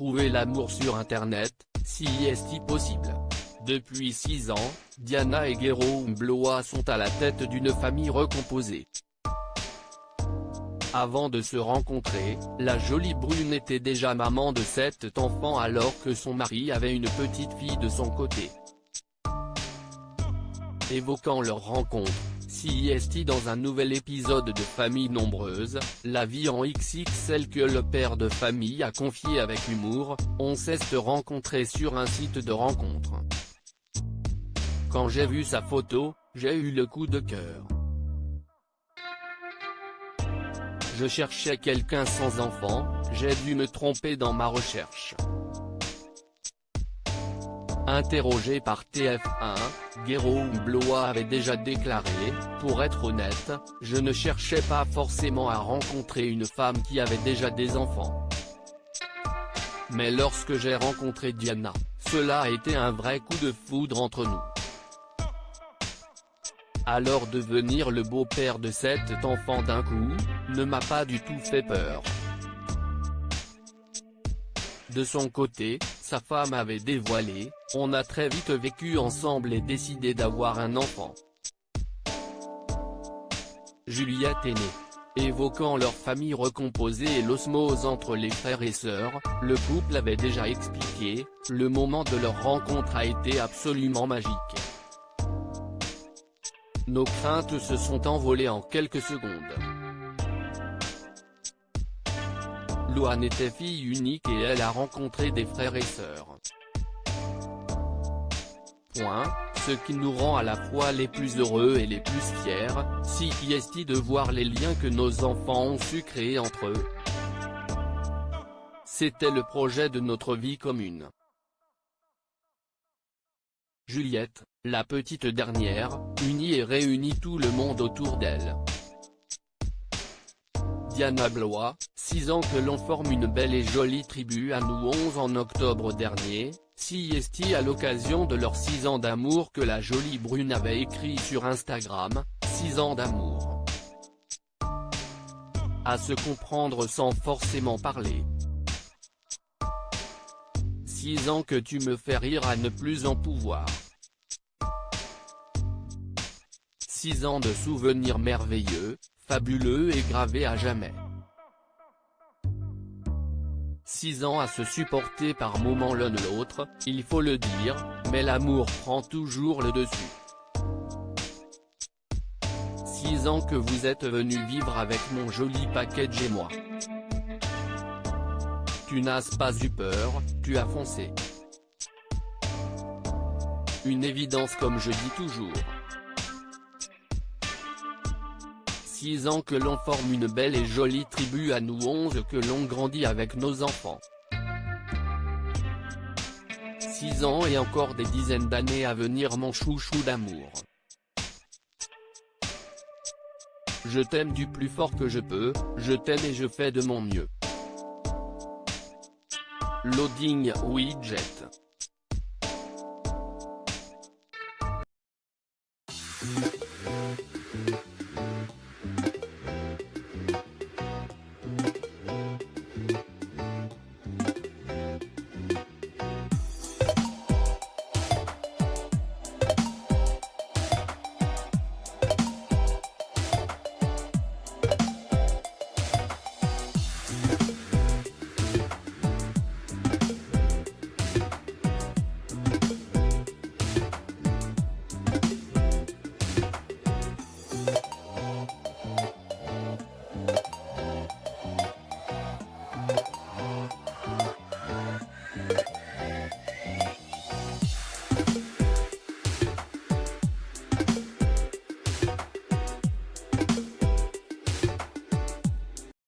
trouver l'amour sur internet, si est-il possible. Depuis 6 ans, Diana et Jérôme Blois sont à la tête d'une famille recomposée. Avant de se rencontrer, la jolie brune était déjà maman de 7 enfants alors que son mari avait une petite fille de son côté. Évoquant leur rencontre, CIST dans un nouvel épisode de Famille nombreuse, la vie en XXL que le père de famille a confié avec humour, on s'est rencontré sur un site de rencontre. Quand j'ai vu sa photo, j'ai eu le coup de cœur. Je cherchais quelqu'un sans enfant, j'ai dû me tromper dans ma recherche. Interrogé par TF1, Jérôme Blois avait déjà déclaré, pour être honnête, je ne cherchais pas forcément à rencontrer une femme qui avait déjà des enfants. Mais lorsque j'ai rencontré Diana, cela a été un vrai coup de foudre entre nous. Alors devenir le beau-père de 7 enfants d'un coup, ne m'a pas du tout fait peur. De son côté, sa femme avait dévoilé, on a très vite vécu ensemble et décidé d'avoir un enfant. Juliette est née. Évoquant leur famille recomposée et l'osmose entre les frères et sœurs, le couple avait déjà expliqué, le moment de leur rencontre a été absolument magique. Nos craintes se sont envolées en quelques secondes. Louane était fille unique et elle a rencontré des frères et sœurs. Ce qui nous rend à la fois les plus heureux et les plus fiers, si est de voir les liens que nos enfants ont su créer entre eux. C'était le projet de notre vie commune. Juliette, la petite dernière, unit et réunit tout le monde autour d'elle. Diana Blois, 6 ans que l'on forme une belle et jolie tribu à nous 11 en octobre dernier, CIST à l'occasion de leurs 6 ans d'amour que la jolie brune avait écrit sur Instagram, 6 ans d'amour. À se comprendre sans forcément parler. 6 ans que tu me fais rire à ne plus en pouvoir. 6 ans de souvenirs merveilleux, fabuleux et gravés à jamais. 6 ans à se supporter par moments l'un l'autre, il faut le dire, mais l'amour prend toujours le dessus. 6 ans que vous êtes venu vivre avec mon joli package et moi. Tu n'as pas eu peur, tu as foncé. Une évidence comme je dis toujours. 6 ans que l'on forme une belle et jolie tribu à nous 11 que l'on grandit avec nos enfants. 6 ans et encore des dizaines d'années à venir mon chouchou d'amour. Je t'aime du plus fort que je peux, je t'aime et je fais de mon mieux. Loading widget.